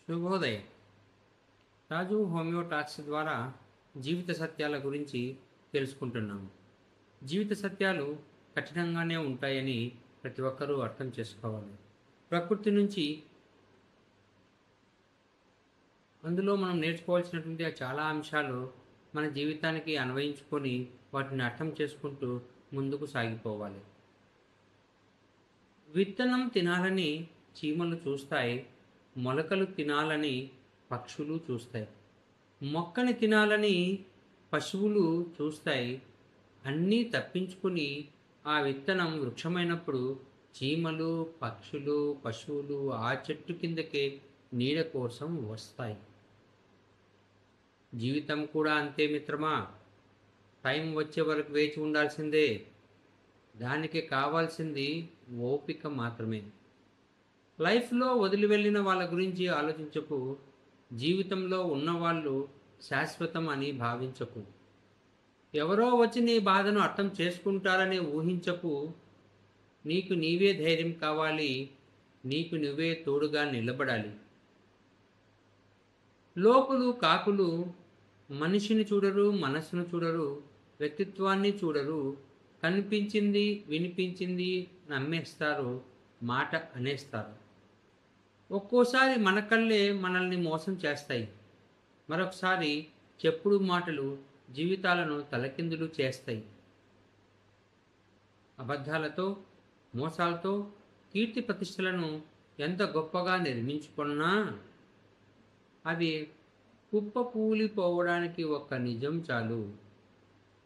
శుభోదయం. రాజు homeo talks ద్వారా జీవిత సత్యాల గురించి తెలుసుకుంటున్నాము. జీవిత సత్యాలు కఠినంగానే ఉంటాయని ప్రతి ఒక్కరూ అర్థం చేసుకోవాలి. ప్రకృతి నుంచి అందులో మనం నేర్చుకోవాల్సినటువంటి చాలా అంశాలు మన జీవితానికి అన్వయించుకొని వాటిని అర్థం చేసుకుంటూ ముందుకు సాగిపోవాలి. విత్తనం తినాలని చీమలు చూస్తాయి, మొలకలు తినాలని పక్షులు చూస్తాయి, మొక్కని తినాలని పశువులు చూస్తాయి. అన్నీ తప్పించుకుని ఆ విత్తనం వృక్షమైనప్పుడు చీమలు, పక్షులు, పశువులు ఆ చెట్టు కిందకే నీడ కోసం వస్తాయి. జీవితం కూడా అంతే మిత్రమా. టైం వచ్చే వరకు వేచి ఉండాల్సిందే. దానికి కావాల్సింది ఓపిక మాత్రమే. లైఫ్లో వదిలి వెళ్ళిన వాళ్ళ గురించి ఆలోచించకు. జీవితంలో ఉన్నవాళ్ళు శాశ్వతం అని భావించకు. ఎవరో వచ్చి నీ బాధను అర్థం చేసుకుంటారని ఊహించకు. నీకు నీవే ధైర్యం కావాలి. నీకు నువ్వే తోడుగా నిలబడాలి. లోకులు కాకులు మనిషిని చూడరు, మనస్సును చూడరు, వ్యక్తిత్వాన్ని చూడరు. కనిపించింది వినిపించింది నమ్మేస్తారు, మాట అనేస్తారు. ఒక్కోసారి మన కళ్ళే మనల్ని మోసం చేస్తాయి. మరొకసారి చెప్పుడు మాటలు జీవితాలను తలకిందులు చేస్తాయి. అబద్ధాలతో, మోసాలతో కీర్తి ప్రతిష్టలను ఎంత గొప్పగా నిర్మించుకున్నా అవి కుప్పకూలిపోవడానికి ఒక్క నిజం చాలు.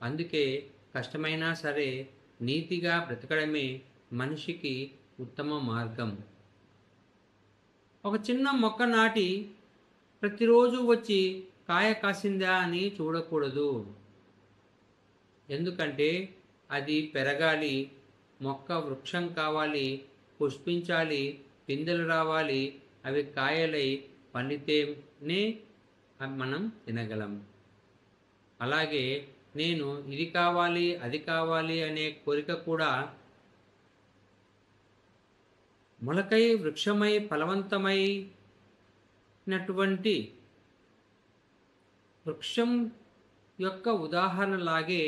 అందుకే కష్టమైనా సరే నీతిగా బ్రతకడమే మనిషికి ఉత్తమ మార్గం. ఒక చిన్న మొక్క నాటి ప్రతిరోజు వచ్చి కాయ కాసిందా అని చూడకూడదు. ఎందుకంటే అది పెరగాలి, మొక్క వృక్షం కావాలి, పుష్పించాలి, పిందెలు రావాలి. అవి కాయలై పండితేనే మనం తినగలం. అలాగే నేను ఇది కావాలి అది కావాలి అనే కోరిక కూడా మొలకై వృక్షమై ఫలవంతమైనటువంటి వృక్షం యొక్క ఉదాహరణలాగే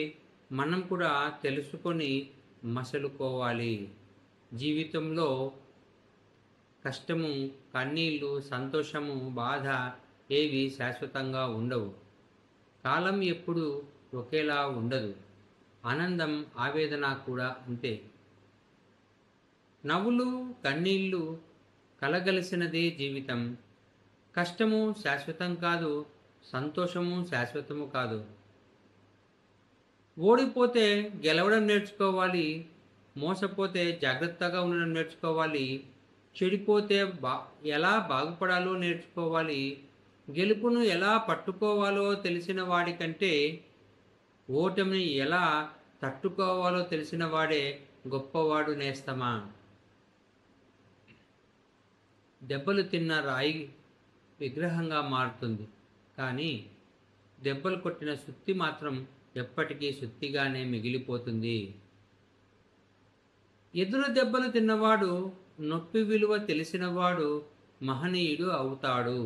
మనం కూడా తెలుసుకొని మసలుకోవాలి. జీవితంలో కష్టము, కన్నీళ్ళు, సంతోషము, బాధ ఏవి శాశ్వతంగా ఉండవు. కాలం ఎప్పుడు ఒకేలా ఉండదు. ఆనందం, ఆవేదన కూడా అంతే. నవ్వులు, కన్నీళ్ళు కలగలిసినదే జీవితం. కష్టము శాశ్వతం కాదు, సంతోషము శాశ్వతము కాదు. ఓడిపోతే గెలవడం నేర్చుకోవాలి, మోసపోతే జాగ్రత్తగా ఉండడం నేర్చుకోవాలి, చెడిపోతే ఎలా బాగుపడాలో నేర్చుకోవాలి. గెలుపును ఎలా పట్టుకోవాలో తెలిసిన వాడికంటే ఓటమిని ఎలా తట్టుకోవాలో తెలిసిన వాడే గొప్పవాడు నేస్తమా. దెబ్బలు తిన్న రాయి విగ్రహంగా మారుతుంది, కానీ దెబ్బలు కొట్టిన సుత్తి మాత్రం ఎప్పటికీ సుత్తిగానే మిగిలిపోతుంది. ఎదురు దెబ్బలు తిన్నవాడు, నొప్పి విలువ తెలిసినవాడు మహనీయుడు అవుతాడు.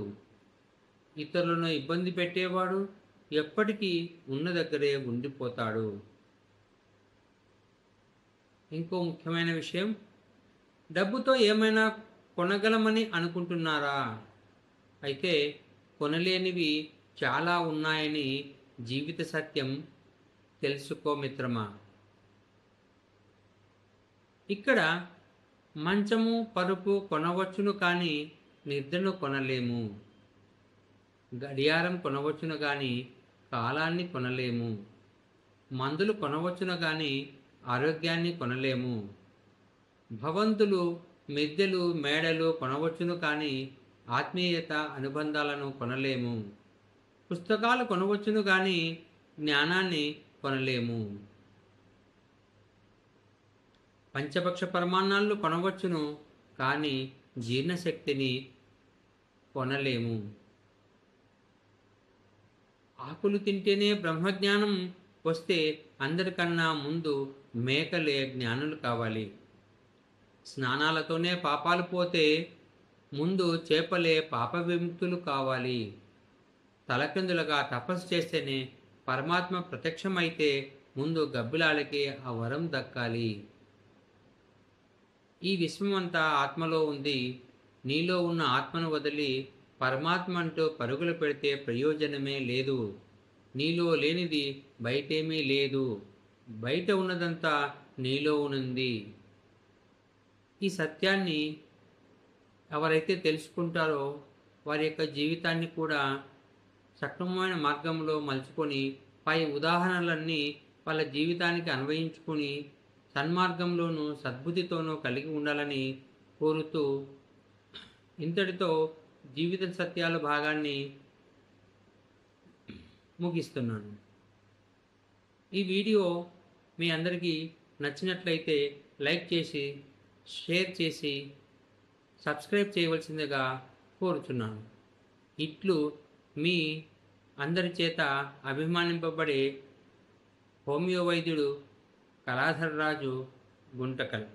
ఇతరులను ఇబ్బంది పెట్టేవాడు ఎప్పటికీ ఉన్న దగ్గరే ఉండిపోతాడు. ఇంకో ముఖ్యమైన విషయం, డబ్బుతో ఏమైనా కొనగలమని అనుకుంటున్నారా? అయితే కొనలేనివి చాలా ఉన్నాయని జీవిత సత్యం తెలుసుకో మిత్రమా. ఇక్కడ మంచము, పరుపు కొనవచ్చును, కానీ నిద్రను కొనలేము. గడియారం కొనవచ్చును, కానీ కాలాన్ని కొనలేము. మందులు కొనవచ్చును, కానీ ఆరోగ్యాన్ని కొనలేము. భవంతులు, మిద్దెలు, మేడలు కొనవచ్చును, కానీ ఆత్మీయత, అనుబంధాలను కొనలేము. పుస్తకాలు కొనవచ్చును, కానీ జ్ఞానాన్ని కొనలేము. పంచపక్ష పరమాన్నాలు కొనవచ్చును, కానీ జీర్ణశక్తిని కొనలేము. ఆకులు తింటేనే బ్రహ్మజ్ఞానం వస్తే అందరికన్నా ముందు మేకలే జ్ఞానులు కావాలి. స్నానాలతోనే పాపాలు పోతే ముందు చేపలే పాప విముక్తులు కావాలి. తలకిందులుగా తపస్సు చేస్తేనే పరమాత్మ ప్రత్యక్షమైతే ముందు గబ్బిలాలకి ఆ వరం దక్కాలి. ఈ విశ్వమంతా ఆత్మలో ఉంది. నీలో ఉన్న ఆత్మను వదిలి పరమాత్మ అంటూ పరుగులు పెడితే ప్రయోజనమే లేదు. నీలో లేనిది బయటేమీ లేదు. బయట ఉన్నదంతా నీలో ఉంది. ఈ సత్యాన్ని ఎవరైతే తెలుసుకుంటారో వారి యొక్క జీవితాన్ని కూడా సక్రమమైన మార్గంలో మలుచుకొని పై ఉదాహరణలన్నీ వాళ్ళ జీవితానికి అన్వయించుకొని సన్మార్గంలోనూ సద్బుద్ధితోనూ కలిగి ఉండాలని కోరుతూ ఇంతటితో జీవిత సత్యాల భాగాన్ని ముగిస్తున్నాను. ఈ వీడియో మీ అందరికీ నచ్చినట్లయితే లైక్ చేసి షేర్ చేసి సబ్స్క్రైబ్ చేయవలసిందిగా కోరుచున్నాను. ఇట్లు మీ అందరి చేత అభిమానింపబడే హోమియో వైద్యుడు కళాధరరాజు గుంటకల్.